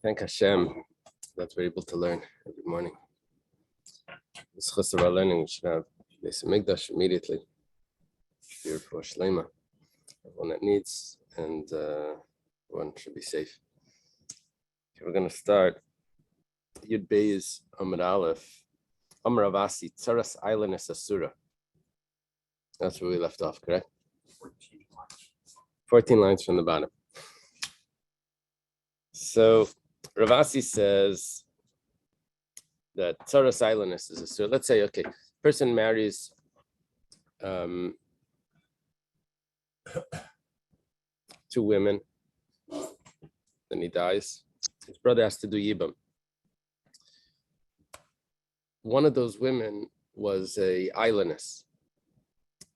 Thank Hashem that we're able to learn every morning. It's chus of our learning. We should have Beis Hamikdash immediately. Beautiful Shlema. Everyone that needs, and everyone should be safe. Okay, we're going to start. Yud Beis Amud Aleph. Amar Avasi Tzaras Eilanis Asura. That's where we left off, correct? 14 lines from the bottom. So Ravasi says that Tzaras Eilanis is a sur. Let's say, okay, person marries two women, then he dies. His brother has to do Eboom. One of those women was a Eilanis.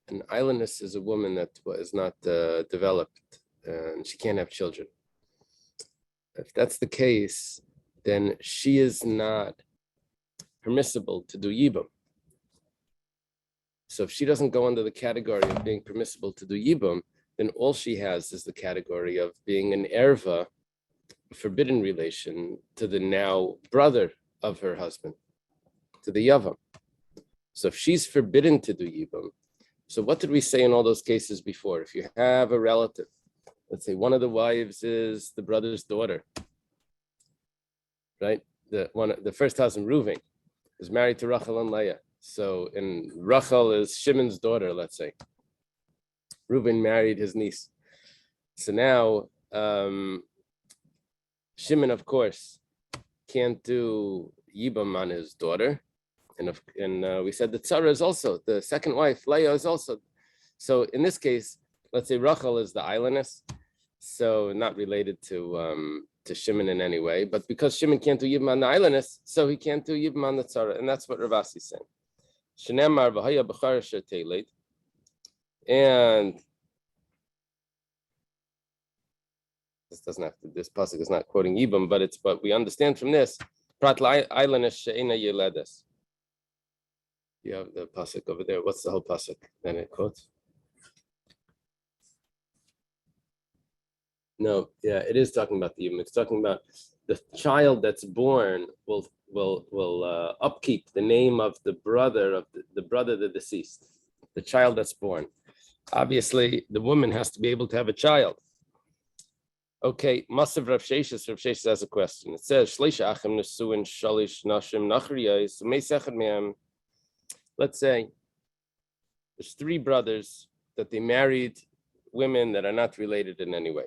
An Eilanis is a woman that is not developed and she can't have children. If that's the case, then she is not permissible to do Yibum. So if she doesn't go under the category of being permissible to do Yibum, then all she has is the category of being an erva, a forbidden relation to the now brother of her husband, to the Yavam. So if she's forbidden to do Yibum, so what did we say in all those cases before? If you have a relative, let's say one of the wives is the brother's daughter, right? The first husband, Reuven, is married to Rachel and Leah. So in Rachel is Shimon's daughter, let's say. Reuven married his niece. So now Shimon, of course, can't do Yibam on his daughter. And we said that Sarah is also, the second wife, Leah is also. So in this case, let's say Rachel is the Eilanis, so not related to Shimon in any way, but because Shimon can't do Yibam on the Eilanis, so he can't do Yibam on the Tzara, and that's what Ravasi is saying. Shenemar v'haya b'char sheteilet, and this pasuk is not quoting Yibam, but we understand from this, Prat Eilanis she'ena yeledes. You have the pasuk over there. What's the whole pasuk? Then it quotes. No, yeah, it is talking about the Yibum. It's talking about the child that's born will upkeep the name of the brother of the deceased. The child that's born. Obviously, the woman has to be able to have a child. Okay, Masav Rav Sheshes has a question. It says, Shleisha Achim Nesuin Shalish Nashim Nachriyais Meisechad Me'am. Let's say there's three brothers that they married women that are not related in any way.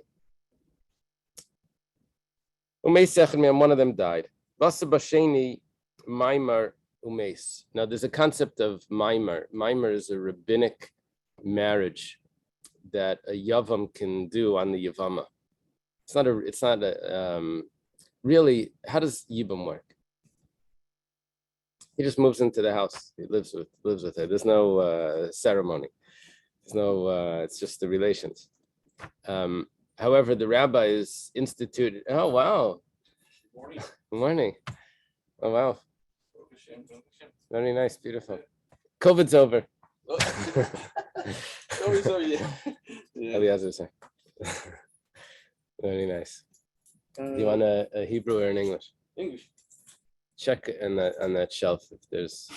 One of them died. Maimar Umeis. Now there's a concept of Maimar. Maimar is a rabbinic marriage that a Yavam can do on the Yevama. It's not a really, how does Yibam work? He just moves into the house. He lives with her. There's no ceremony. There's no. It's just the relations. However, the rabbis instituted. Oh wow! Good morning. Oh wow! Very nice, beautiful. COVID's over. COVID's over. Yeah. Very nice. Do you want a Hebrew or an English? English. Check on that shelf if there's.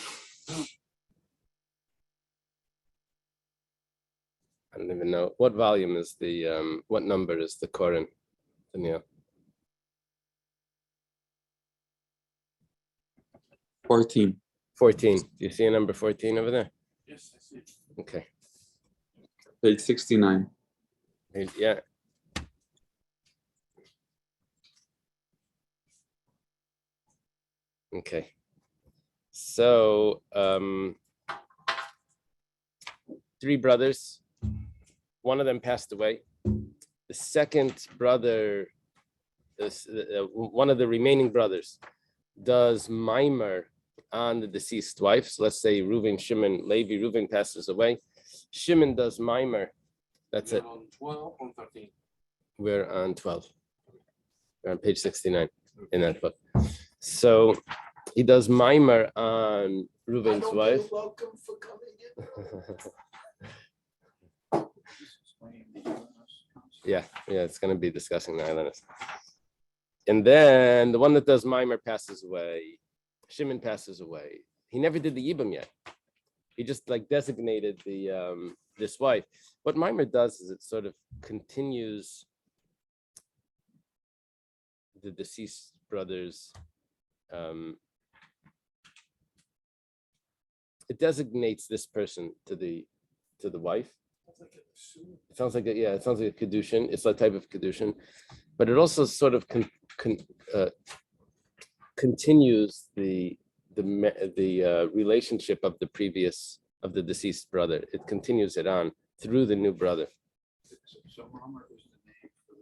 I don't even know what volume is the what number is the Koran, Daniel? 14. 14. Do you see a number 14 over there? Yes, I see. Okay. Page 69. Yeah. Okay. So three brothers. One of them passed away. The second brother, one of the remaining brothers, does Maimar on the deceased wife. So let's say Reuven, Shimon, Levi. Reuven passes away. Shimon does Maimar. That's it. On 12 or 13. We're on 12. We're on page 69 in that book. So he does Maimar on Reuven's wife. Welcome for coming in. Yeah, it's going to be discussing the Eilanis. And then the one that does Mimer passes away. Shimon passes away. He never did the Eboom yet. He just like designated the this wife. What Mimer does is it sort of continues the deceased brother's. It designates this person to the wife. It sounds like a kedushin. It's a type of kedushin, but it also sort of continues the relationship of the deceased brother. It continues it on through the new brother. So Mama is the name for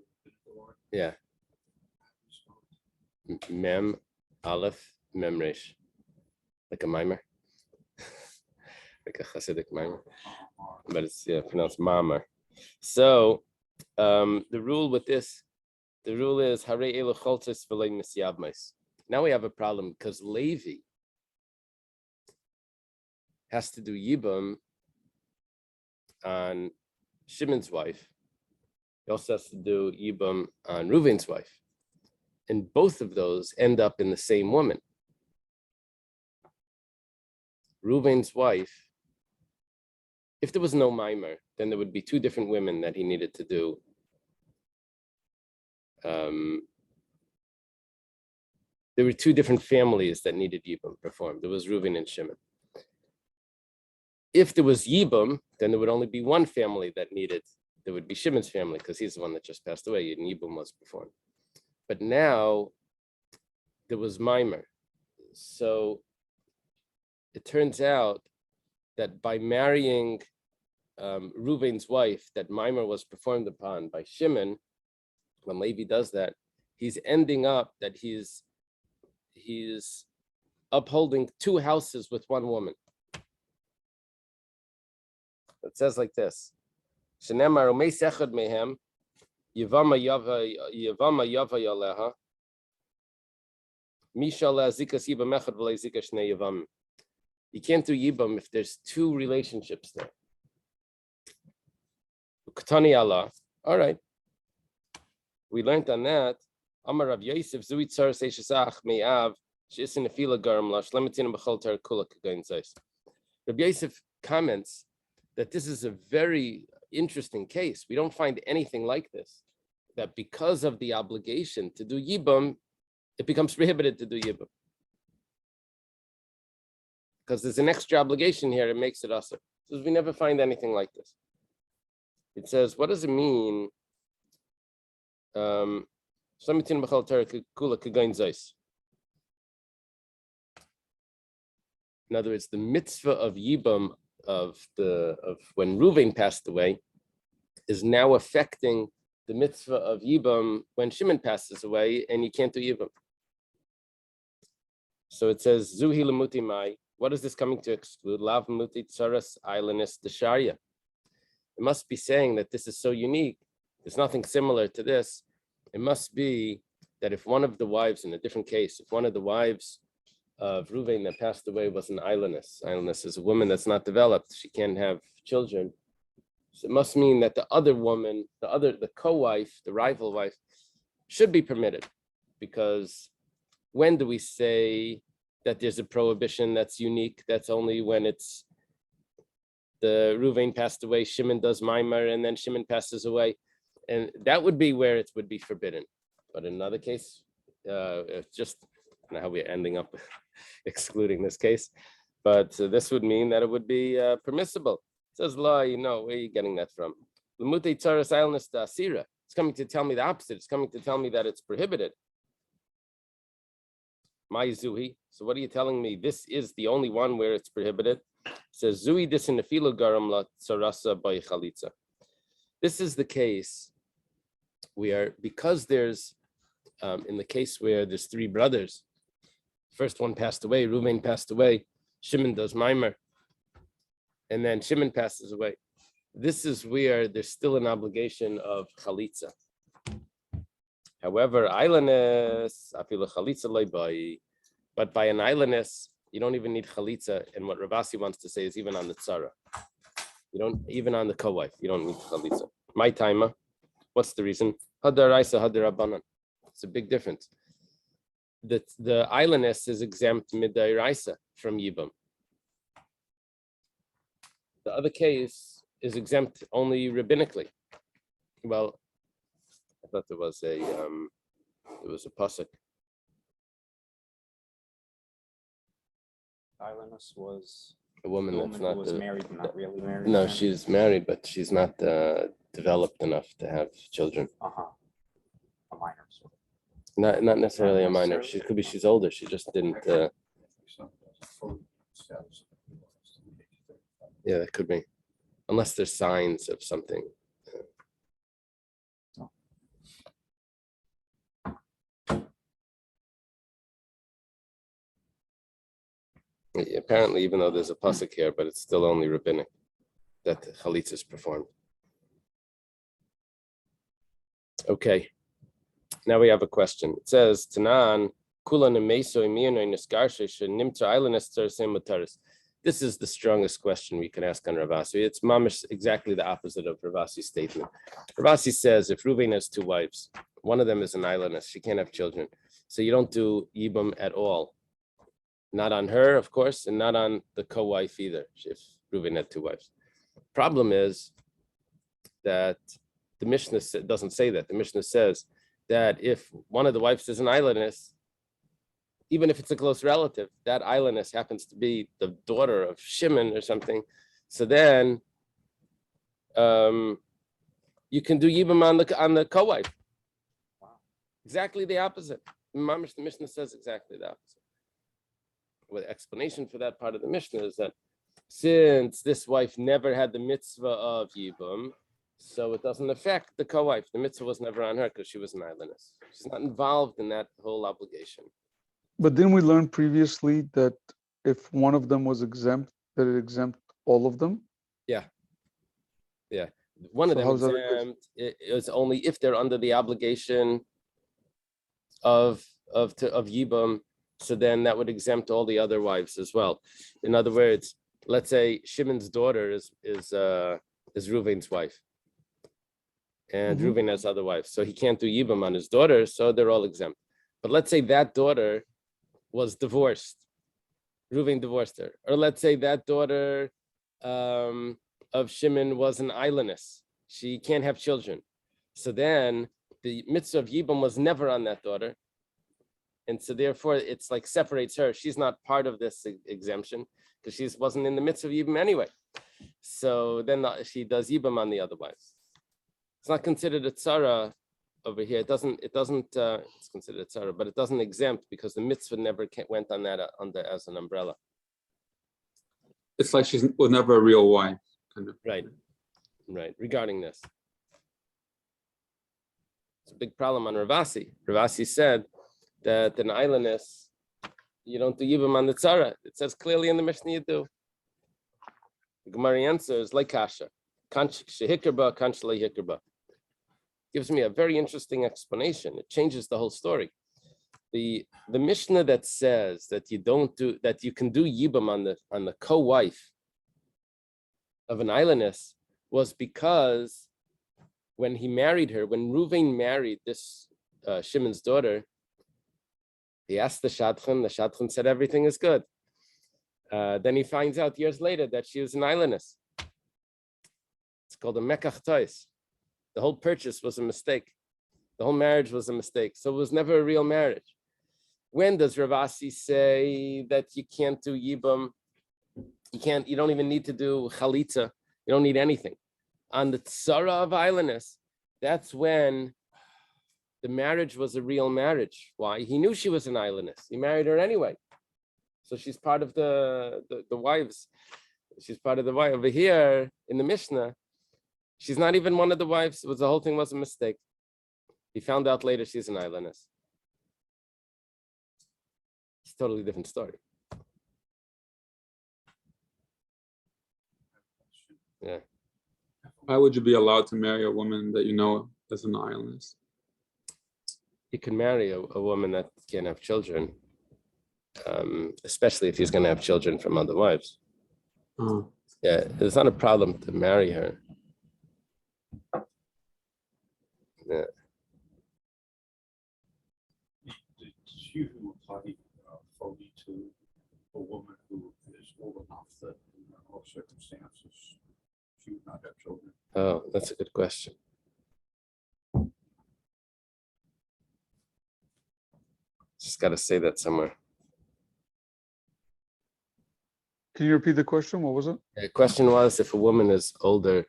the Lord. Yeah. Mem, Aleph, Mem Resh, like a mimer, like a Hasidic mimer, but it's pronounced Mamar. So the rule is Harei Elu Choltes V'lei Misyavmais. Now we have a problem because Levi has to do Yibum on Shimon's wife. He also has to do Yibum on Reuven's wife. And both of those end up in the same woman. Reuven's wife, if there was no mimer, then there would be two different women that he needed to do. There were two different families that needed Yibum performed. There was Reuven and Shimon. If there was Yibum, then there would only be one family that needed. There would be Shimon's family because he's the one that just passed away and Yibum was performed. But now there was mimer. So it turns out that by marrying Reuven's wife, that mimer was performed upon by Shimon, when Levi does that, he's ending up that he's upholding two houses with one woman. It says like this. Shenemar umeis echad mehem, Yevama yava yaleha. Mishala zikas yibam echad v'lei zikas shnei yevam. You can't do yibam if there's two relationships there. Ketani Allah. All right. We learned on that. Amar Rav Yosef zui tzar seishasach me'av she'isin nefila garam la shlemitin b'chol tar kula kagain zeis. Rav Yosef comments that this is a very interesting case. We don't find anything like this. That because of the obligation to do Yibum, it becomes prohibited to do Yibum. Because there's an extra obligation here, it makes it asur. So we never find anything like this. It says, what does it mean? In other words, the mitzvah of Yibum of when Reuven passed away is now affecting the mitzvah of Yibum when Shimon passes away, and you can't do Yibum. So it says, Zuhi lemuti mai. What is this coming to exclude? Lav muti tsaras islandis desharia. It must be saying that this is so unique. There's nothing similar to this. It must be that if one of the wives, in a different case, if one of the wives of Reuven that passed away was an islandess is a woman that's not developed, she can't have children. So it must mean that the other woman, the co-wife, the rival wife, should be permitted. Because when do we say that there's a prohibition that's unique? That's only when it's the Reuven passed away, Shimon does mimer, and then Shimon passes away. And that would be where it would be forbidden. But in another case, it's just I don't know how we're ending up excluding this case. But this would mean that it would be permissible. It says law, where are you getting that from? It's coming to tell me the opposite. It's coming to tell me that it's prohibited. My Zuhi. So what are you telling me? This is the only one where it's prohibited. It says Zuhi disinafilo garam la tsarasa by chalitza. This is the case where, because there's in the case where there's three brothers, first one passed away, Reuven passed away, Shimon does mimer, and then Shimon passes away. This is where there's still an obligation of chalitza. However, islandess, afilu chalitza loy, but by an islandess, you don't even need chalitza. And what Ravasi wants to say is even on the tzara, you don't, even on the co-wife, you don't need chalitza. My timer, what's the reason? Hadaraisa hadarabanan. It's a big difference. the islandess is exempt midairaisa from Yibum. The other case is exempt only rabbinically. Well, I thought there was a pasuk. Islandess was A woman the that's woman not who was married, but not really married. No, then? she's married, but she's not developed enough to have children. A minor, sort of. Not necessarily a minor. necessarily. She could be she's older. She just didn't. Yeah, that could be, unless there's signs of something. Apparently, even though there's a pasuk here, but it's still only rabbinic that the chalitza is performed. Okay, now we have a question. It says, "Tanan kulan emeso imiyano nisgarshe shenimtza islandess tzarasem mutaris." This is the strongest question we can ask on Ravasi. It's mamish exactly the opposite of Ravasi's statement. Ravasi says if Reuven has two wives, one of them is an islandess, she can't have children, so you don't do yibum at all. Not on her, of course, and not on the co-wife either, if Reuven had two wives. Problem is that the Mishnah doesn't say that. The Mishnah says that if one of the wives is an islandess, even if it's a close relative, that islandess happens to be the daughter of Shimon or something, so then you can do yibum on the co-wife. Wow. Exactly the opposite. The Mishnah says exactly the opposite. Well, the explanation for that part of the Mishnah is that since this wife never had the mitzvah of Yibum, so it doesn't affect the co-wife. The mitzvah was never on her because she was an islandess. She's not involved in that whole obligation. But didn't we learn previously that if one of them was exempt, that it exempt all of them? Yeah. One of So them how's that a good- exempt is only if they're under the obligation of Yibum. So then that would exempt all the other wives as well. In other words, let's say Shimon's daughter is Reuven's wife, and Reuven has other wives, so he can't do yibum on his daughter, so they're all exempt. But let's say that daughter was divorced, Reuven divorced her, or let's say that daughter of Shimon was an islandess, she can't have children, so then the mitzvah of yibum was never on that daughter. And so therefore, it's like separates her. She's not part of this exemption because she wasn't in the midst of Yibum anyway. So then she does Yibum on the other wives. It's not considered a tzara over here. It's considered a tzara, but it doesn't exempt because the mitzvah never went on that as an umbrella. It's like she was never a real wife. Kind of. Right. Regarding this. It's a big problem on Ravasi. Ravasi said that an islandess, you don't do yibum on the tzara. It says clearly in the Mishnah you do. The Gemara answers like kasha, shehikerba, kanshla hikerba. Gives me a very interesting explanation. It changes the whole story. The Mishnah that says that you can do yibum on the co-wife of an islandess was because when he married her, when Reuven married this Shimon's daughter, he asked the Shadchan said everything is good. Then he finds out years later that she was an islandess. It's called a mekach tois. The whole purchase was a mistake. The whole marriage was a mistake. So it was never a real marriage. When does Ravasi say that you can't do yibum? You don't even need to do chalitza. You don't need anything. On the tzara of islandess, that's when the marriage was a real marriage. Why? He knew she was an islandess. He married her anyway. So she's part of the wives. She's part of the wife. Over here in the Mishnah, she's not even one of the wives. The whole thing was a mistake. He found out later she's an islandess. It's a totally different story. Yeah. Why would you be allowed to marry a woman that you know is an islandess? You can marry a woman that can't have children, especially if he's going to have children from other wives. Oh. Yeah, it's not a problem to marry her. Yeah. It's you who to a woman who is old enough that in all circumstances she would not have children? Oh, that's a good question. Just got to say that somewhere. Can you repeat the question? What was it? The question was, if a woman is older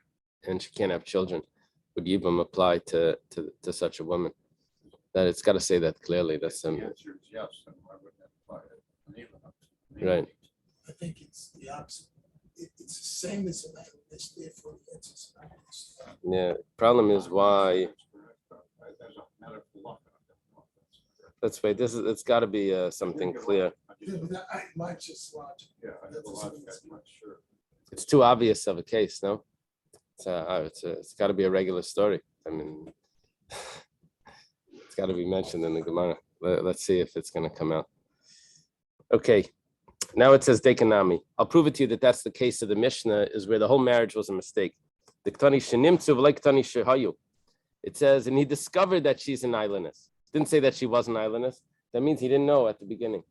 and she can't have children, would Yibum apply to such a woman? That it's got to say that clearly. That's The answer is yes, then why wouldn't that apply to an Right. I think it's the opposite. It's the same as an analyst, therefore the answer is an analyst. yeah. Problem is why. As a matter of luck, I don't know if that's correct. That's right. It's got to be something clear. Yeah, but mine's just logic. Yeah, I have a lot, I'm not sure. It's too obvious of a case, no? It's got to be a regular story. I mean, it's got to be mentioned in the Gemara. Let's see if it's going to come out. Okay, now it says Dekanami. I'll prove it to you that that's the case of the Mishnah, is where the whole marriage was a mistake. It says, and he discovered that she's an islandess. Didn't say that she was an islandess. That means he didn't know at the beginning.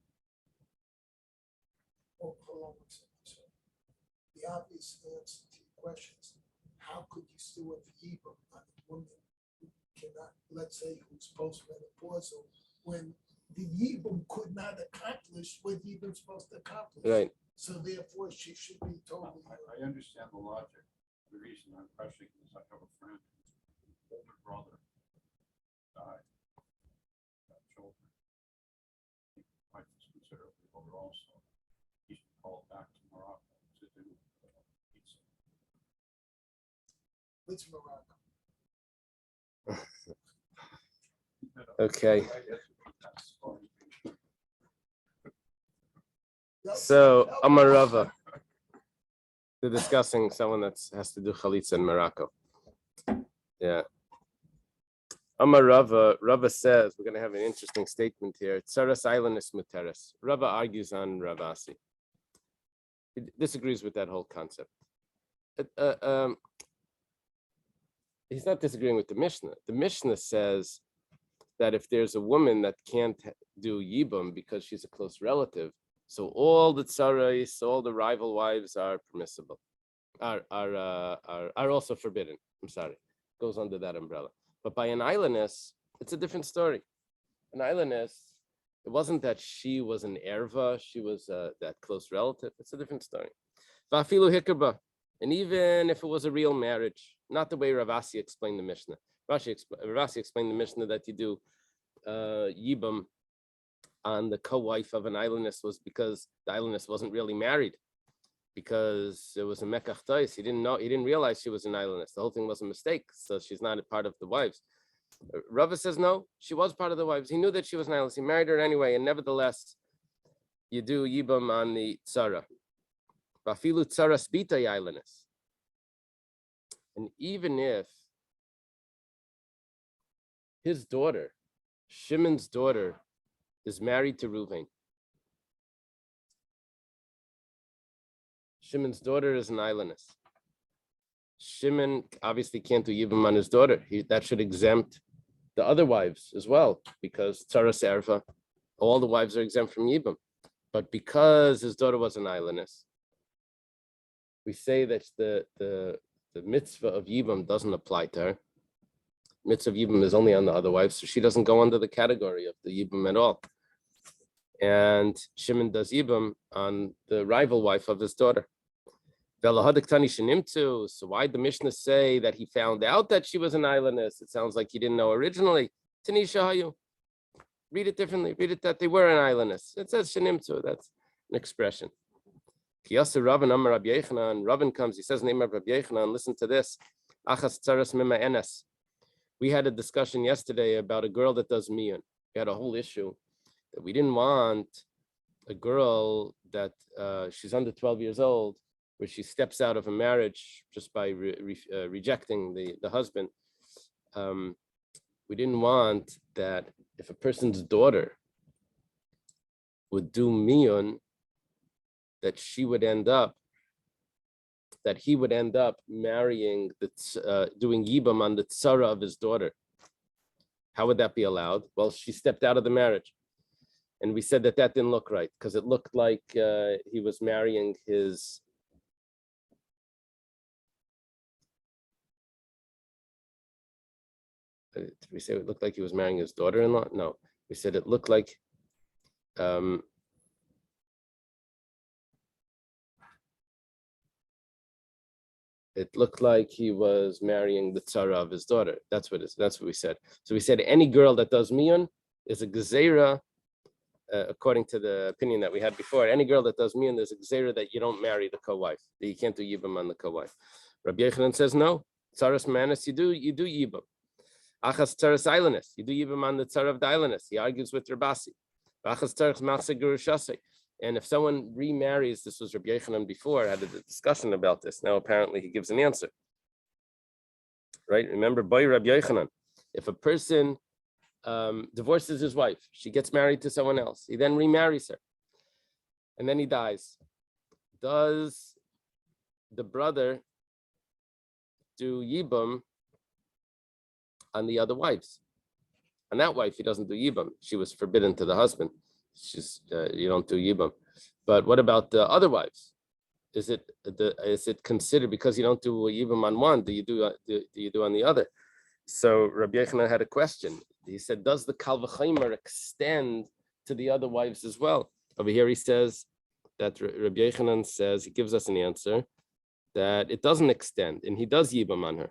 Hold on one second. So the obvious answer to your question is, how could you still have Eboom on a woman who cannot, let's say, who's postmenopausal, when the Eboom could not accomplish what Eboom's supposed to accomplish? Right. So therefore, she should be totally. I understand the logic. The reason I'm questioning is I have a friend whose older brother died. Got children. His wife is considerably older also. He's been called back to Morocco to do pizza. It's Morocco. Okay. That's funny. So Amarava, they're discussing someone that has to do chalitza in Morocco. Yeah. Amarava, Rava says we're going to have an interesting statement here. Tsaras islandess muteris. Rava argues on Ravasi. He disagrees with that whole concept. He's not disagreeing with the Mishnah. The Mishnah says that if there's a woman that can't do Yibum because she's a close relative, so all the tsarais, all the rival wives are permissible, are also forbidden. I'm sorry, goes under that umbrella. But by an islandess, it's a different story. An islandess, it wasn't that she was an erva, she was that close relative. It's a different story. Vafilu hikaba, and even if it was a real marriage, not the way Ravasi explained the Mishnah. Ravasi explained the Mishnah that you do Yibum on the co-wife of an islandess was because the islandess wasn't really married, because it was a mekach tais. He didn't realize she was an islandess. The whole thing was a mistake, so she's not a part of the wives. Rava says no, she was part of the wives. He knew that she was an islandess. He married her anyway, and nevertheless, you do Yibum on the tzara. Vafilu tzara spita islandess. And even if his daughter, Shimon's daughter, is married to Reuven. Shimon's daughter is an islandess. Shimon obviously can't do Yibum on his daughter. That should exempt the other wives as well, because Tzaras Erva, all the wives are exempt from Yibum. But because his daughter was an islandess, we say that the mitzvah of Yibum doesn't apply to her. Mitzvah of Yibum is only on the other wives, so she doesn't go under the category of the Yibum at all. And Shimon does Yibum on the rival wife of his daughter. So why did the Mishnah say that he found out that she was an islandess? It sounds like he didn't know originally. Tanisha Hayu. Read it differently. Read it that they were an islandess. It says Shenimtzu. That's an expression. Kiyasa Rabban Amar Rabbi Yechanan. Rabban comes. He says the name of Rabbi Yechanan. Listen to this. Achas tzaras mima enes. We had a discussion yesterday about a girl that does miyun. We had a whole issue that we didn't want a girl that she's under 12 years old, where she steps out of a marriage just by rejecting the husband. We didn't want that if a person's daughter would do miyun, that he would end up marrying doing yibam on the tzara of his daughter. How would that be allowed? Well, she stepped out of the marriage. And we said that didn't look right because it looked like he was marrying his. Did we say it looked like he was marrying his daughter-in-law? No, we said it looked like. It looked like he was marrying the tzara of his daughter. That's what we said. So we said any girl that does miyun is a gezerah, according to the opinion that we had before. Any girl that does miyun, there's a gezerah that you don't marry the co-wife, that you can't do yibam on the co-wife. Rabbi Yechanan says no. Tzaras manis, you do yibam. Achas tzaras islandess, you do yibam on the tzara of the islandess. He argues with Rabasi. Achas tzaras machse gurushase. And if someone remarries, this was Rabbi Yechanan before, I had a discussion about this. Now apparently he gives an answer. Right? Remember, by Rabbi Yechanan, if a person divorces his wife, she gets married to someone else, he then remarries her, and then he dies. Does the brother do yibam on the other wives? On that wife, he doesn't do yibam. She was forbidden to the husband. You don't do yibam. But what about the other wives? Is it considered, because you don't do yibam on one, do you do on the other? So Rabbi Yechanan had a question. He said, does the kal v'chomer extend to the other wives as well? Over here he says that Rabbi Yechanan says, he gives us an answer that it doesn't extend, and he does yibam on her.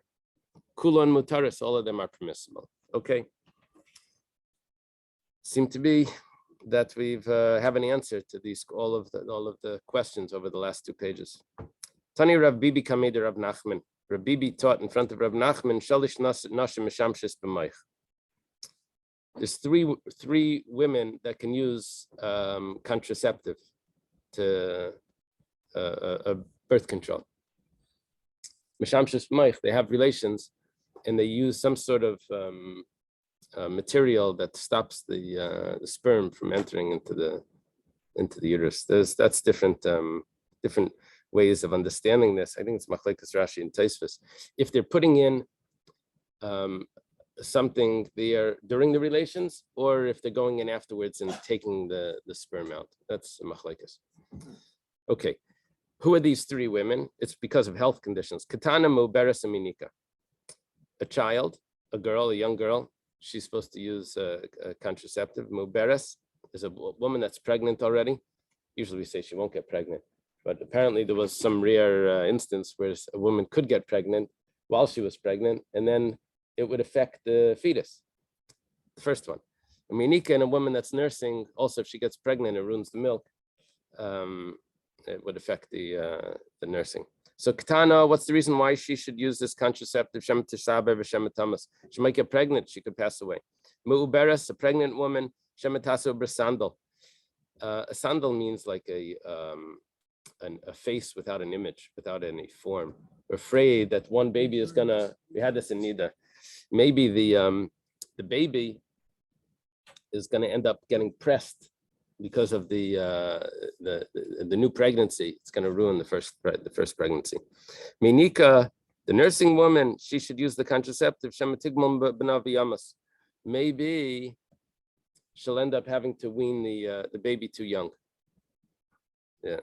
Kulon mutaris, all of them are permissible. Okay. Seem to be that we've have an answer to these all of the questions over the last 2 pages. Tani Rav Bibi Kamei Rav Nachman. Rav Bibi taught in front of Rav Nachman, Shalish Nashim Mishamshis B'Maich. There's three women that can use contraceptive to birth control. Mishamshis B'Maich, they have relations, and they use some sort of material that stops the sperm from entering into the uterus. That's different ways of understanding this. I think it's Machlekes Rashi and Tosfos. If they're putting in something there during the relations, or if they're going in afterwards and taking the sperm out, that's Machlekes. Okay, who are these 3 women? It's because of health conditions. Katana Muberes Aminika. A child, a girl, a young girl. She's supposed to use a contraceptive. Muberes is a woman that's pregnant already. Usually we say she won't get pregnant, but apparently there was some rare instance where a woman could get pregnant while she was pregnant, and then it would affect the fetus. The first one. A minika, and a woman that's nursing, also if she gets pregnant, it ruins the milk. It would affect the nursing. So Ketana, what's the reason why she should use this contraceptive? She might get pregnant, she could pass away. Mu'uberes, a pregnant woman, sandal. A sandal means like a face without an image, without any form. We're afraid that one baby is gonna, we had this in Nida, maybe the baby is gonna end up getting pressed because of the new pregnancy. It's going to ruin the first pregnancy. Minika, the nursing woman, she should use the contraceptive. Maybe she'll end up having to wean the baby too young. Yeah.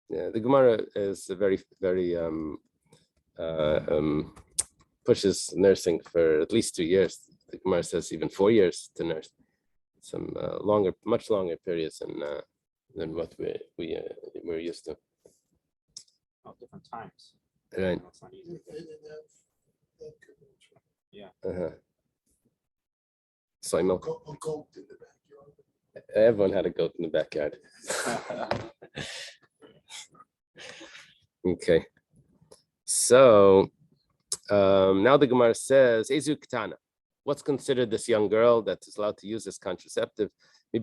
The Gemara is very pushes nursing for at least 2 years. The Gemara says even 4 years to nurse. Some much longer periods than what we're used to. Oh, different times. Right. That's not easy. Yeah. Soy milk. A goat in the backyard. Everyone had a goat in the backyard. Okay. So now the Gemara says, Ezu Ketana. What's considered this young girl that is allowed to use this contraceptive? If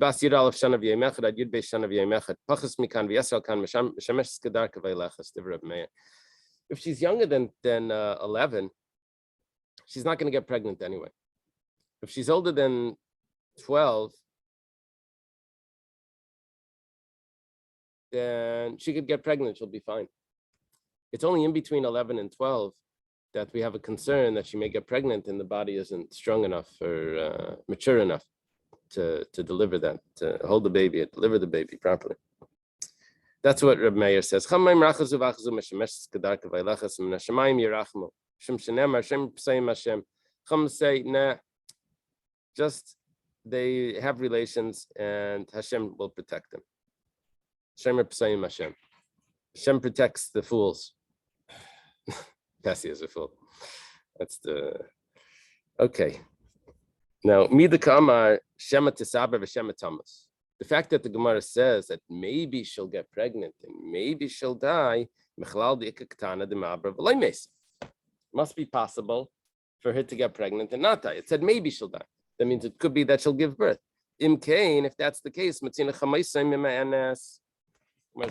she's younger than 11, she's not going to get pregnant anyway. If she's older than 12, then she could get pregnant, she'll be fine. It's only in between 11 and 12 that we have a concern that she may get pregnant and the body isn't strong enough or mature enough. deliver that, to hold the baby and deliver the baby properly. That's what Reb Meir says. Some say, nah, just they have relations and Hashem will protect them. Hashem protects the fools. Pessi is a fool. That's the okay. Now, Midaka Amar Shema Tisaber v'Shema Tamas. The fact that the Gemara says that maybe she'll get pregnant and maybe she'll die, must be possible for her to get pregnant and not die. It said maybe she'll die. That means it could be that she'll give birth. Imkain, if that's the case, it's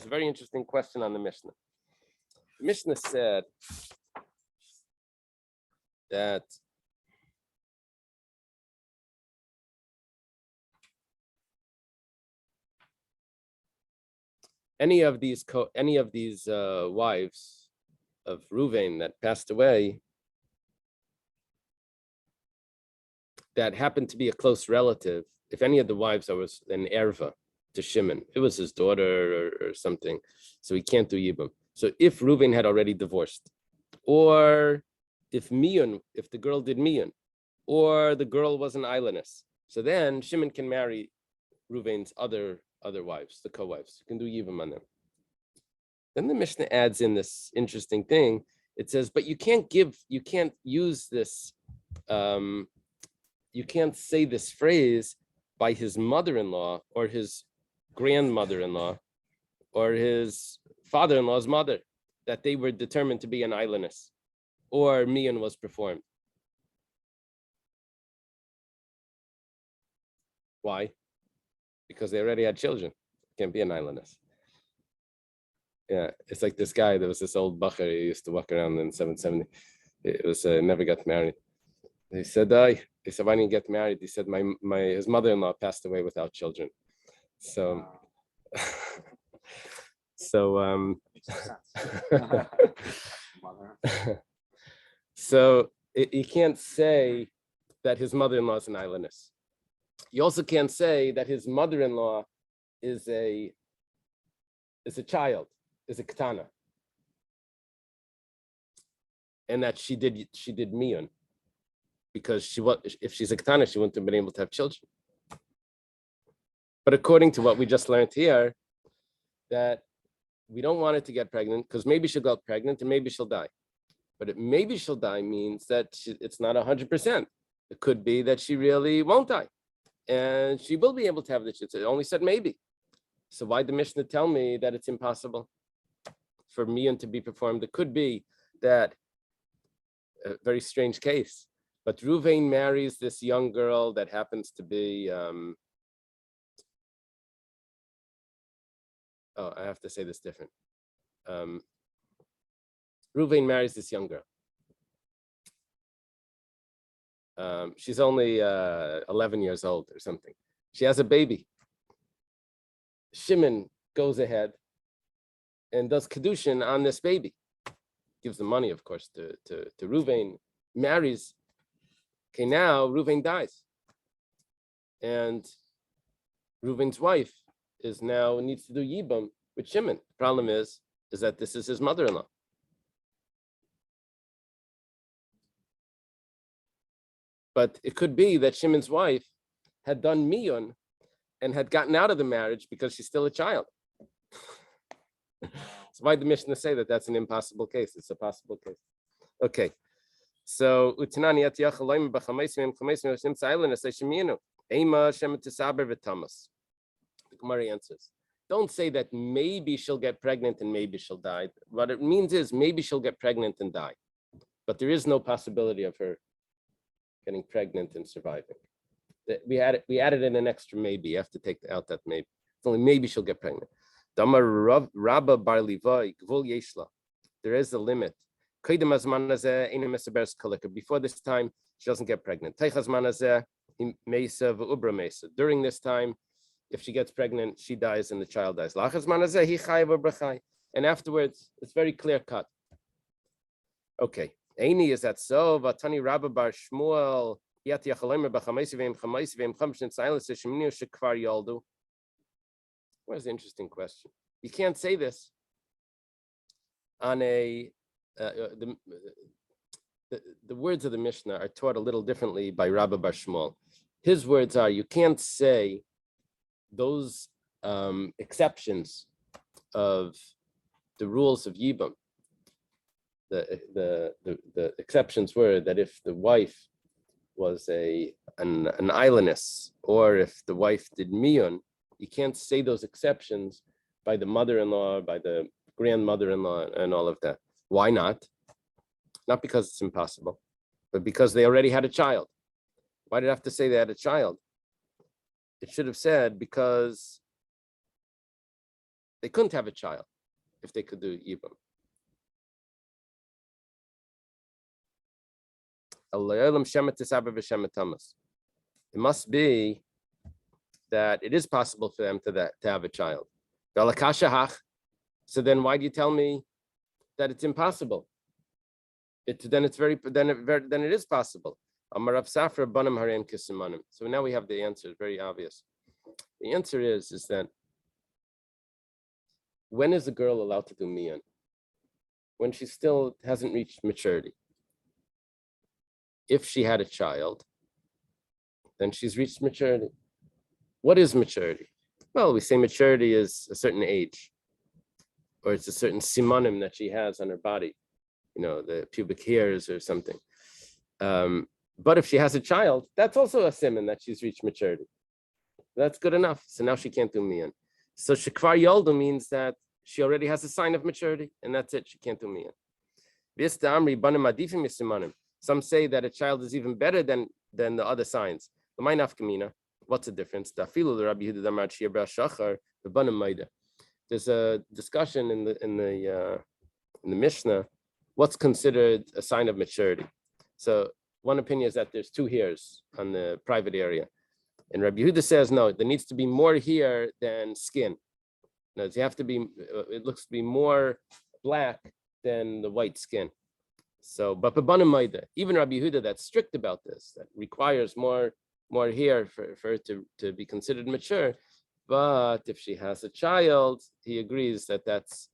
a very interesting question on the Mishnah. The Mishnah said that any of these wives of Reuven that passed away that happened to be a close relative, if any of the wives that was an erva to Shimon, it was his daughter or something, so he can't do Eboom. So if Reuven had already divorced, or if the girl did Miyun, or the girl was an islandess, so then Shimon can marry Reuven's other wives, the co-wives. You can do Yevamos on them. Then the Mishnah adds in this interesting thing. It says, but you can't use this, you can't say this phrase by his mother-in-law or his grandmother-in-law or his father-in-law's mother, that they were determined to be an islandess or Miyun was performed. Why? Because they already had children. Can't be an islandess. Yeah, it's like this guy. There was this old bacher. He used to walk around in 770. It was never got married. He said, why didn't you get married? He said, his mother-in-law passed away without children. So, so you can't say that his mother-in-law is an islandess. You also can't say that his mother-in-law is a child, is a ketana, and that she did miyun, because if she's a ketana, she wouldn't have been able to have children. But according to what we just learned here, that we don't want her to get pregnant because maybe she'll get pregnant and maybe she'll die. But maybe she'll die means that it's not 100%. It could be that she really won't die. And she will be able to have the children. It only said maybe. So why did the Mishnah tell me that it's impossible for Miyun to be performed? It could be that a very strange case. But Reuven marries this young girl that happens to be, I have to say this different. Reuven marries this young girl. She's only 11 years old or something. She has a baby. Shimon goes ahead and does kedushin on this baby. Gives the money, of course, to Reuven. Marries. Okay, now Reuven dies, and Reuven's wife needs to do Yibam with Shimon. The problem is that this is his mother-in-law. But it could be that Shimon's wife had done miyun and had gotten out of the marriage because she's still a child. So why did the Mishnah say that that's an impossible case? It's a possible case. Okay. So the Gemara answers. Don't say that maybe she'll get pregnant and maybe she'll die. What it means is maybe she'll get pregnant and die. But there is no possibility of her getting pregnant and surviving. We added in an extra maybe. You have to take out that maybe. It's only maybe she'll get pregnant. There is a limit. Before this time, she doesn't get pregnant. During this time, if she gets pregnant, she dies and the child dies. And afterwards, it's very clear cut. Okay. Aini, is that so? Vatani Rabba Bar Shmuel Where's the interesting question? You can't say this on a the words of the Mishnah are taught a little differently by Rabbi Bar Shmuel. His words are, you can't say those exceptions of the rules of Yibam. The exceptions were that if the wife was an islandess, or if the wife did miyun, you can't say those exceptions by the mother-in-law, by the grandmother-in-law, and all of that. Why not? Not because it's impossible, but because they already had a child. Why did I have to say they had a child? It should have said because they couldn't have a child if they could do Yibam. It must be that it is possible for them to have a child. So then why do you tell me that it's impossible? Then it is possible. So now we have the answer, very obvious. The answer is that when is a girl allowed to do miyan? When she still hasn't reached maturity. If she had a child, then she's reached maturity. What is maturity? Well, we say maturity is a certain age, or it's a certain simanim that she has on her body, the pubic hairs or something. But if she has a child, that's also a siman that she's reached maturity. That's good enough. So now she can't do miyan. So shekvar yoldu means that she already has a sign of maturity, and that's it. She can't do miyan. Some say that a child is even better than the other signs. What's the difference? There's a discussion in the Mishnah. What's considered a sign of maturity? So one opinion is that there's 2 hairs on the private area, and Rabbi Yehuda says no. There needs to be more hair than skin. No, you have to be. It looks to be more black than the white skin. So, but even Rabbi Yehuda, that's strict about this, that requires more hair for her to be considered mature. But if she has a child, he agrees that it's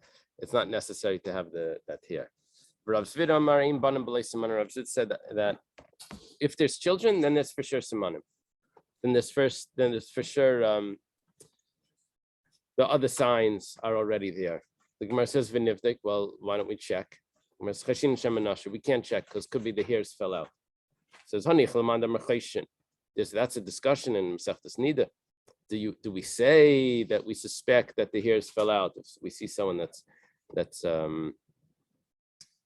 not necessary to have that hair. Rav Zvid said that if there's children, then there's for sure simanim. Then there's for sure the other signs are already there. The Gemara says v'nivdik. Well, why don't we check? We can't check because could be the hairs fell out. It says that's a discussion in Masechtas Nida. Do we say that we suspect that the hairs fell out? If we see someone that's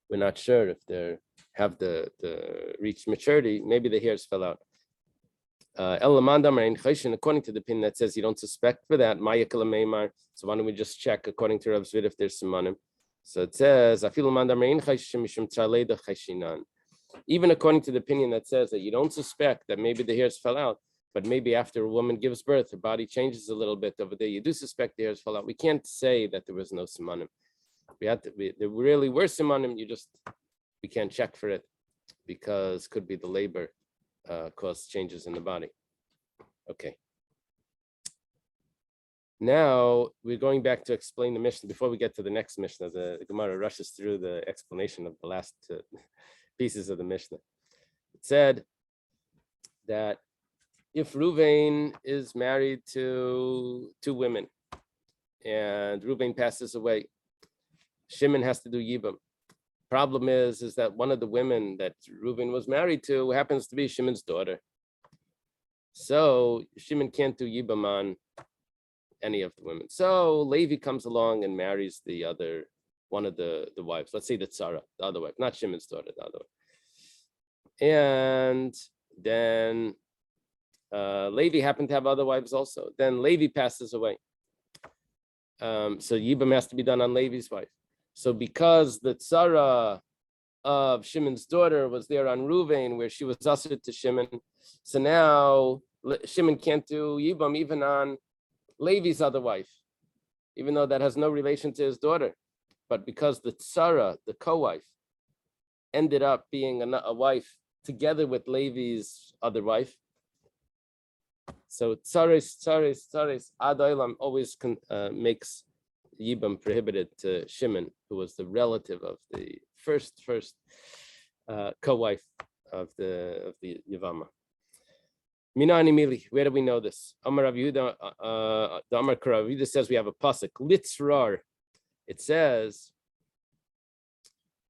we're not sure if they have the reached maturity, maybe the hairs fell out. According to the opinion that says you don't suspect for that, so why don't we just check according to Rav Zvid if there's simanim? So it says, even according to the opinion that says that you don't suspect that maybe the hairs fell out, but maybe after a woman gives birth, her body changes a little bit over there, you do suspect the hairs fell out. We can't say that there was no simanim. There really were simanim, we can't check for it because could be the labor caused changes in the body. Okay. Now we're going back to explain the Mishnah. Before we get to the next Mishnah, the Gemara rushes through the explanation of the last pieces of the Mishnah. It said that if Ruvain is married to 2 women and Ruvain passes away, Shimon has to do Yibam. Problem is that one of the women that Ruvain was married to happens to be Shimon's daughter. So Shimon can't do Yibam on any of the women. So Levi comes along and marries one of the wives. Let's say that's Sarah, the other wife, not Shimon's daughter, the other one. And then Levi happened to have other wives also. Then Levi passes away. So Yibam has to be done on Levi's wife. So because the tzara of Shimon's daughter was there on Ruvain, where she was ushered to Shimon, so now Shimon can't do Yibam even on Levi's other wife, even though that has no relation to his daughter. But because the tzara, the co-wife, ended up being a wife together with Levi's other wife. So tzaris ad olam always makes Yibam prohibited to Shimon, who was the relative of the first co-wife of the Yevama. Minani Mili, where do we know this? Amar Rav Yehuda, the Amar Rav Yehuda says we have a pasuk litzrar. It says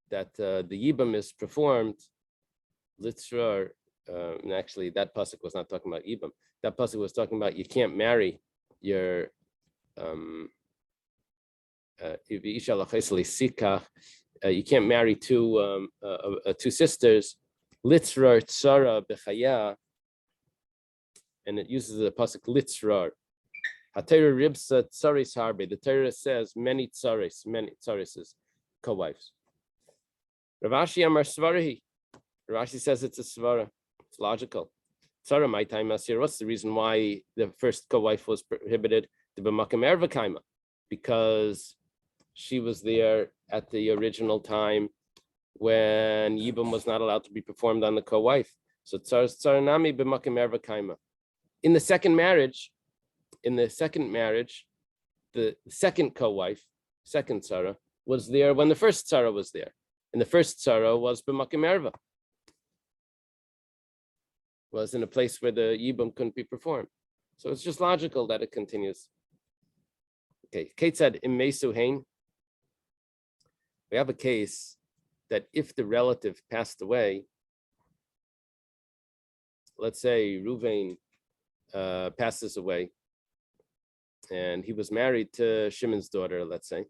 that the Yibam is performed litzrar. And actually, that pasuk was not talking about Yibam. That pasuk was talking about you can't marry your you can't marry two sisters. Litzrar tzara b'chaya, and it uses the pasuk litzrar. Hatera ribsa tzaris harbe. The Torah says many tzaris, co-wives. Rav Ashi Amar svarahi. Rav Ashi says it's a svara. It's logical. Tzara my time asir. What's the reason why the first co-wife was prohibited? The b'makom erva kaima, because she was there at the original time when Yibam was not allowed to be performed on the co-wife. So tzara nami b'makom erva kaima. In the second marriage, the second co-wife, second tzara, was there when the first tzara was there. And the first tzara was b'makom erva, was in a place where the Yibam couldn't be performed. So it's just logical that it continues. Okay, Kate said, in Mesu Hain, we have a case that if the relative passed away, let's say Ruvain passes away, and he was married to Shimon's daughter, let's say.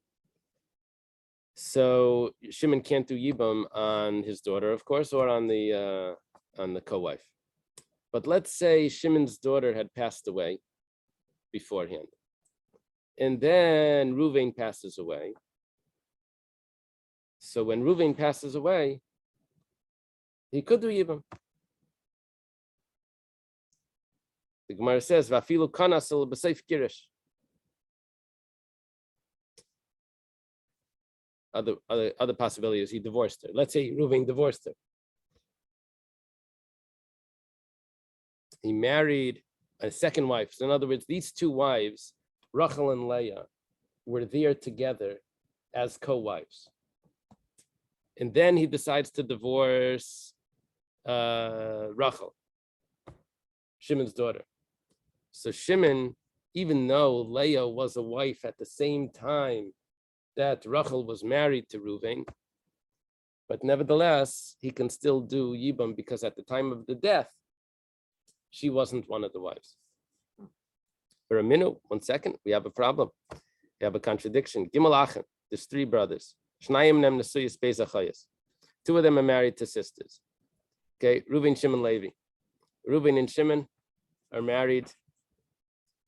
So Shimon can't do Yibam on his daughter, of course, or on the co-wife. But let's say Shimon's daughter had passed away beforehand, and then Ruvain passes away. So when Ruvain passes away, he could do Yibam. The Gemara says, "Vafilu kanasil b'seif kirish." Other possibilities. He divorced her. Let's say Ruvain divorced her. He married a second wife. So in other words, these two wives, Rachel and Leah, were there together as co-wives. And then he decides to divorce Rachel, Shimon's daughter. So Shimon, even though Leah was a wife at the same time that Rachel was married to Ruvain, but nevertheless, he can still do Yibam because at the time of the death, she wasn't one of the wives. For a minute, 1 second, we have a problem. We have a contradiction. Gimel Achen, there's 3 brothers. Shnayim nem nesuyis beis. 2 of them are married to sisters. Okay, Reuven, Shimon, Levi. Reuven and Shimon are married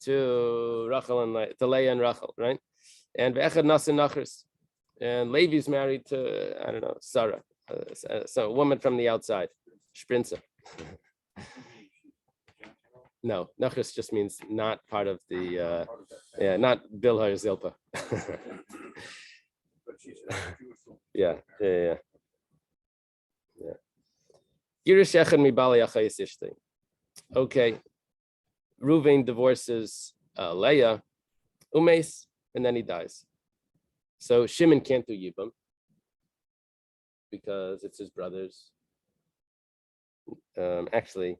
to Rachel and Leah and Rachel, right? And ve'echad nasa nachris. And Levi's married to, I don't know, Sarah, so a woman from the outside, Sprinzer. No, nachris just means not part of the, not Bilhar Zilpa. Yeah. Okay. Ruvain divorces Leah, Umes, and then he dies. So Shimon can't do Yibam because it's his brother's. Actually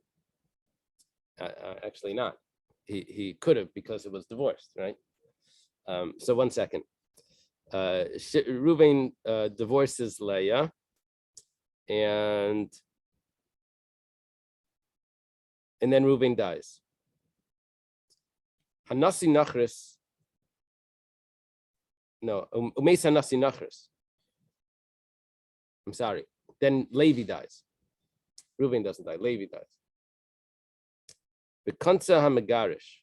not. He could have because it was divorced, right? So 1 second. Reuven divorces Leah, and then Reuven dies. Hanasi Nachris. No, Umeis Hanasi Nachris. I'm sorry. Then Levi dies. Reuven doesn't die. Levi dies. Bekansa Hamagarish.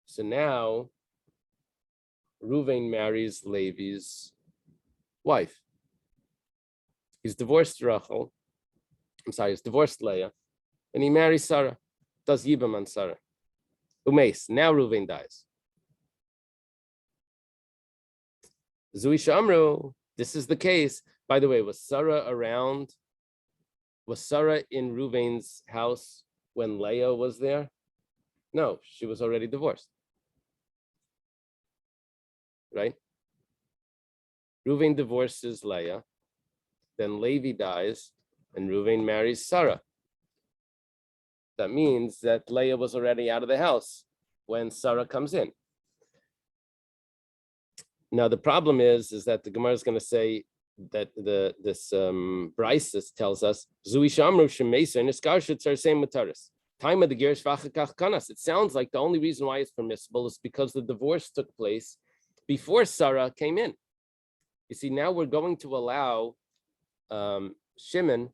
So now Reuven marries Levi's wife. He's divorced Rachel. He's divorced Leah, and he marries Sarah. Does Yibam on Sarah. Umeis. Now Reuven dies. Zui Shamru. This is the case. By the way, was Sarah around Was Sarah in Reuven's house when Leah was there? No, she was already divorced. Right? Reuven divorces Leah, then Levi dies, and Reuven marries Sarah. That means that Leah was already out of the house when Sarah comes in. Now the problem is that the Gemara is going to say that this Brises tells us Zui Shamru Shemesa and Iskar should start saying Mutaris. Time of the Gerish Vachakach Kanas. It sounds like the only reason why it's permissible is because the divorce took place before Sarah came in. You see, now we're going to allow Shimon,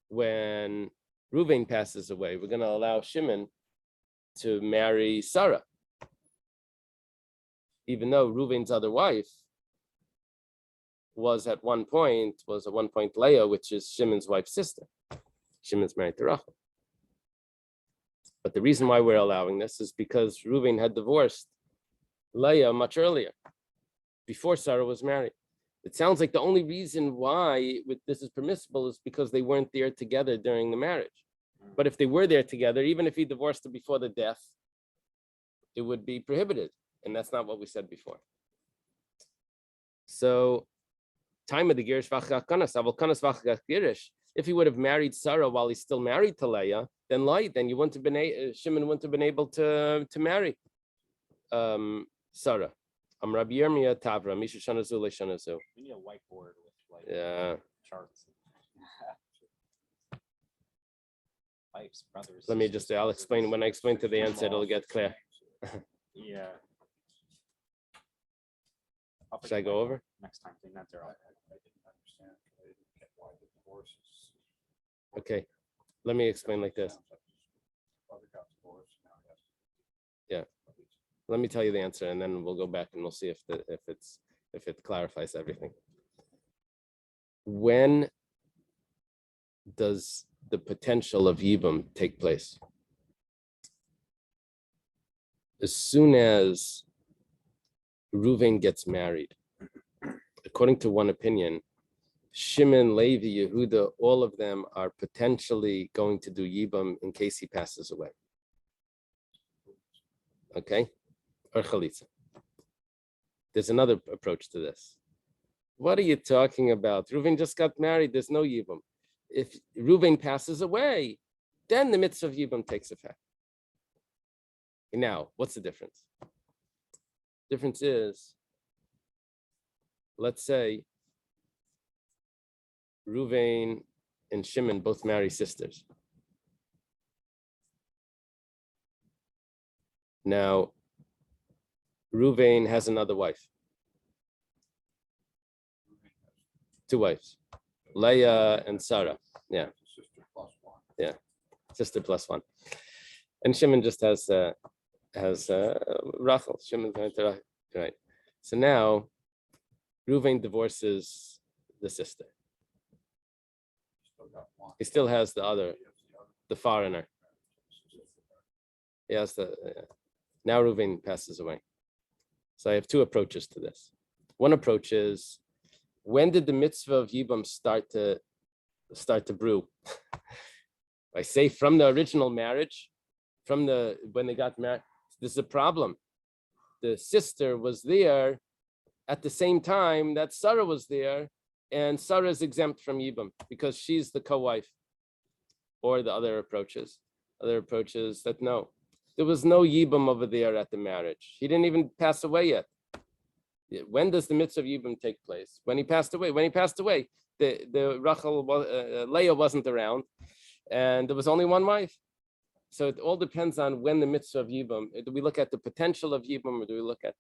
when Reuven passes away, we're going to allow Shimon to marry Sarah, even though Reuven's other wife was at one point Leah, which is Shimon's wife's sister. Shimon's married to Rachel. But the reason why we're allowing this is because Reuven had divorced Leah much earlier, before Sarah was married. It sounds like the only reason why this is permissible is because they weren't there together during the marriage. But if they were there together, even if he divorced her before the death, it would be prohibited. And that's not what we said before. So, time of the Girish Vachakanas, Avalkanas Vachakirish. If he would have married Sarah while he's still married to Leah, then you wouldn't have been Shimon wouldn't have been able to marry Sarah. Rabbi Yirmiyah Tavra, Misha Shanazu Le Shanazu. We need a whiteboard with charts. Wives, brothers. Let me just say, I'll explain when I explain to the answer, it'll get clear. Yeah. Should I go over? Next time, clean that there. I didn't understand. I didn't get why the divorce is. Okay, let me explain like this. Brother got divorced, now he has to. Yeah. Let me tell you the answer, and then we'll go back and we'll see if it clarifies everything. When does the potential of Eboom take place? As soon as Reuven gets married. According to one opinion, Shimon, Levi, Yehuda, all of them are potentially going to do Eboom in case he passes away. Okay? Or Chalitza. There's another approach to this. What are you talking about? Reuven just got married. There's no Eboom. If Reuven passes away, then the mitzvah of Eboom takes effect. Now, what's the difference? Difference is, let's say Reuven and Shimon both marry sisters. Now, Reuven has another wife. Two wives, Leah and Sarah. Yeah. Sister plus one. Yeah, sister plus one. And Shimon just has Rachel. Shimon, right? So now, Reuven divorces the sister. Still got one. He still has the other, He has the other. the foreigner. He has now Reuven passes away. So I have two approaches to this. One approach is, when did the mitzvah of Yibam start to brew? I say from the original marriage, when they got married. This is a problem. The sister was there at the same time that Sarah was there, and Sarah is exempt from Yibam because she's the co-wife. Or the other approaches that no, there was no Yibam over there at the marriage. He didn't even pass away yet. When does the mitzvah of Yibam take place? When he passed away. When he passed away, the Rachel, Leah wasn't around, and there was only one wife. So it all depends on when the mitzvah of Yibam. Do we look at the potential of Yibam, or do we look at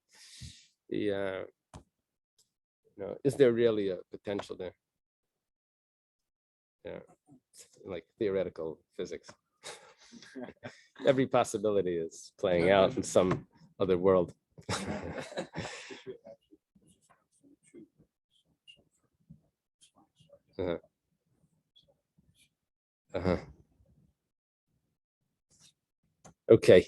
the, is there really a potential there? Yeah, like theoretical physics. Every possibility is playing out in some other world. Uh-huh. Uh-huh. Okay,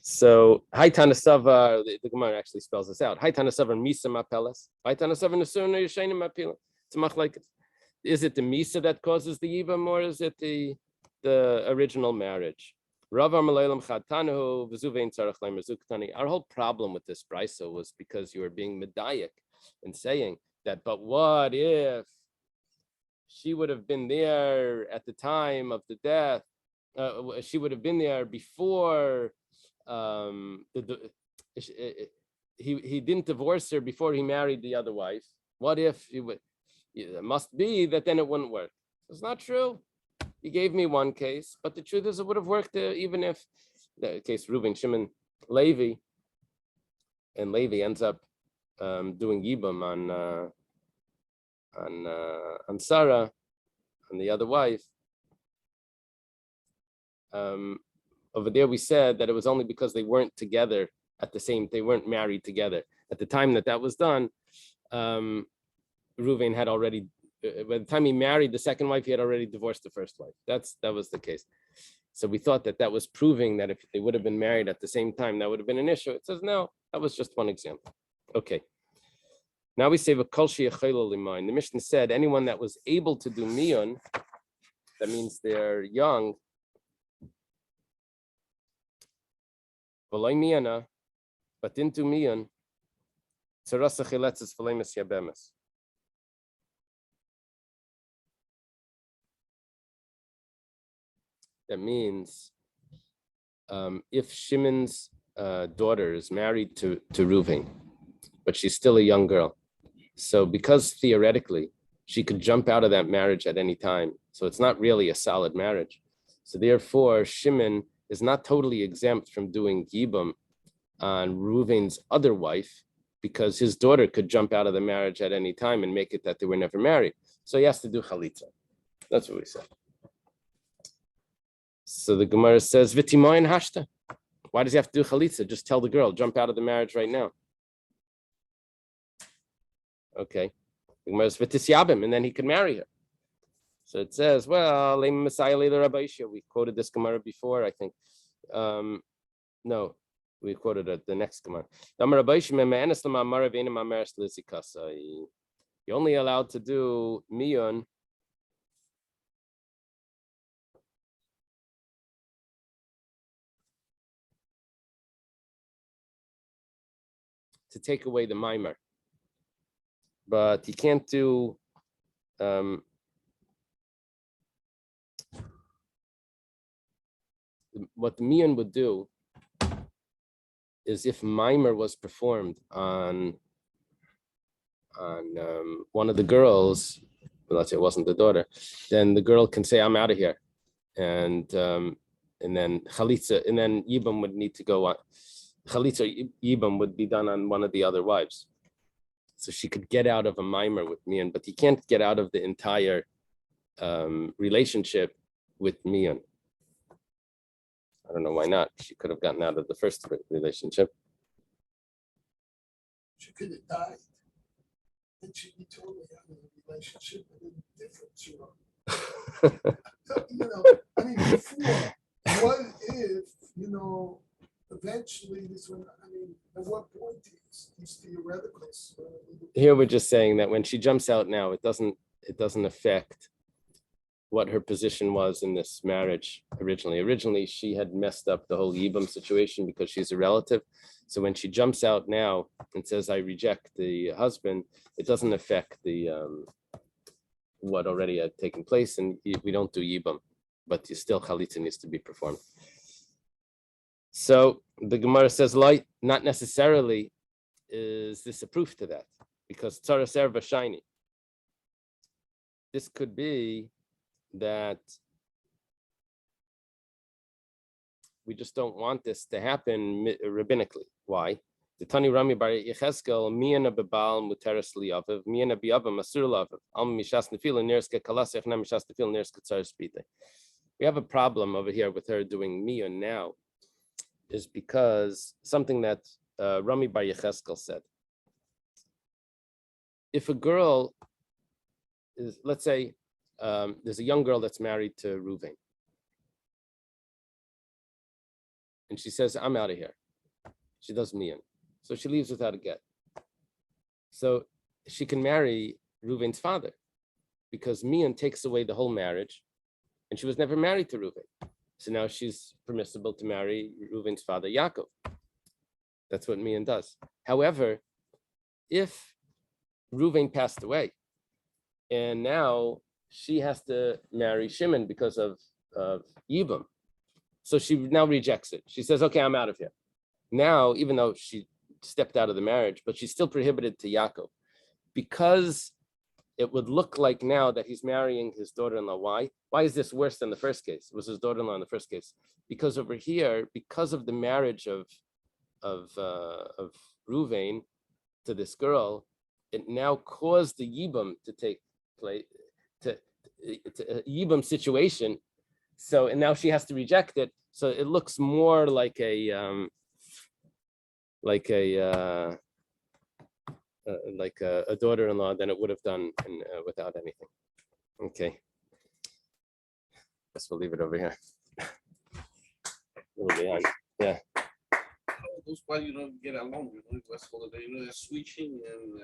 so Hai Tanasava, the Gemara actually spells this out. Hai Tanasava Misa Mapelas. Hai Tanasava Nasuna Yeshayim Mapila. It's a machlekes. is it the Misa that causes the Yibam, or is it the original marriage? Our whole problem with this brisa was because you were being medayik and saying that, but what if she would have been there at the time of the death? She would have been there before he didn't divorce her before he married the other wife. What if he would? It must be that then it wouldn't work. It's not true. He gave me one case, but the truth is it would have worked even if the case Reuben, Shimon, Levi, and Levi ends up doing Yibam on Sarah, on the other wife. Over there we said that it was only because they weren't together they weren't married together. At the time that was done, Reuven had already, by the time he married the second wife, he had already divorced the first wife. That was the case. So we thought that was proving that if they would have been married at the same time, that would have been an issue. It says no, that was just one example. Okay. Now we say the Mishnah said anyone that was able to do miyun, that means they're young. But didn't do miyun. That means if Shimon's daughter is married to Reuven, but she's still a young girl. So because theoretically she could jump out of that marriage at any time, so it's not really a solid marriage. So therefore, Shimon is not totally exempt from doing Yibam on Reuven's other wife, because his daughter could jump out of the marriage at any time and make it that they were never married. So he has to do chalitza. That's what we said. So the Gemara says, V'timoyin hashta. Why does he have to do chalitza? Just tell the girl, jump out of the marriage right now. Okay. The Gemara says, V'tisyabim, and then he could marry her. So it says, well, we quoted this Gemara before, I think. No, we quoted it, the next Gemara. You're only allowed to do miyun to take away the mimer, but you can't do what the miyun would do is if mimer was performed on one of the girls, well, let's say it wasn't the daughter, then the girl can say, I'm out of here. And then chalitza, and then Yibam would need to go on. Chalitza Yibam would be done on one of the other wives. So she could get out of a mimer with miyun, but you can't get out of the entire relationship with miyun. I don't know why not. She could have gotten out of the first relationship. She could have died. And she'd be totally out of the relationship and in a different I mean, before, what if, eventually this one, at what point these theoreticals? Here we're just saying that when she jumps out now, it doesn't affect what her position was in this marriage originally. Originally, she had messed up the whole Yibam situation because she's a relative. So when she jumps out now and says, I reject the husband, it doesn't affect the what already had taken place, and we don't do Yibam, but still chalitza needs to be performed. So the Gemara says, light, not necessarily is this a proof to that, because tzaras erva shiny. This could be that we just don't want this to happen rabbinically. Why? The Tani Rami Bar Yecheskel miyana bebal muteres liyaviv miyana biyava masur laviv al mishas nefila nirska kalasech na mishas nefila nirska tzaras bite. We have a problem over here with her doing miyun now, is because something that Rami Bar Yecheskel said. If a girl is, let's say, there's a young girl that's married to Reuven, and she says, I'm out of here. She does miyun. So she leaves without a get. So she can marry Reuven's father. because Mian takes away the whole marriage, and she was never married to Reuven. So now she's permissible to marry Reuven's father, Yaakov. That's what Mian does. However, if Reuven passed away, and now she has to marry Shimon because of Eboom, so she now rejects it. She says, okay, I'm out of here. Now, even though she stepped out of the marriage, but she's still prohibited to Yaakov, because it would look like now that he's marrying his daughter-in-law. Why? Why is this worse than the first case? It was his daughter-in-law in the first case. Because over here, because of the marriage of Reuven to this girl, it now caused the Yibum to take place, to a Yibum situation. So, and now she has to reject it. So it looks more like a daughter-in-law than it would have done without anything. Okay. Guess we'll leave it over here. A little behind. Yeah. Those why you don't get along, you know, that's holiday, you know, they're switching and